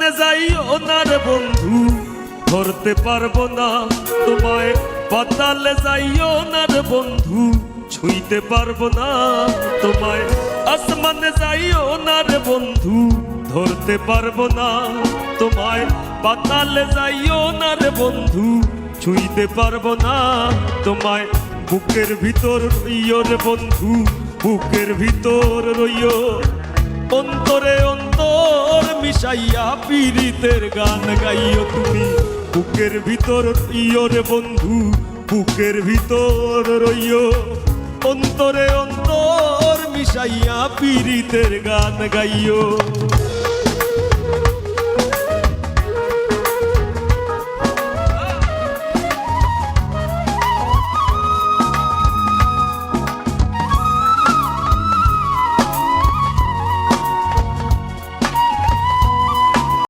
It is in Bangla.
আসমানে যাইও না রে বন্ধু, ধরতে পারবো না তোমায়। পাতালে যাইও না রে বন্ধু, ছুঁইতে পারবো না তোমায়। আসমানে যাইও না রে বন্ধু, ধরতে পারবো না তোমায়। পাতালে যাইও না রে বন্ধু, ছুঁইতে পারবো না তোমায়। বুকের ভিতর রইও রে বন্ধু, বুকের ভিতর রইও। অন্তরে অন্তর মিশাইয়া পীড়িতের গান গাইও তুমি। বুকের ভিতর রইও রে বন্ধু, বুকের ভিতর রইও। অন্তরে অন্তর মিশাইয়া পীড়িতের গান গাইও।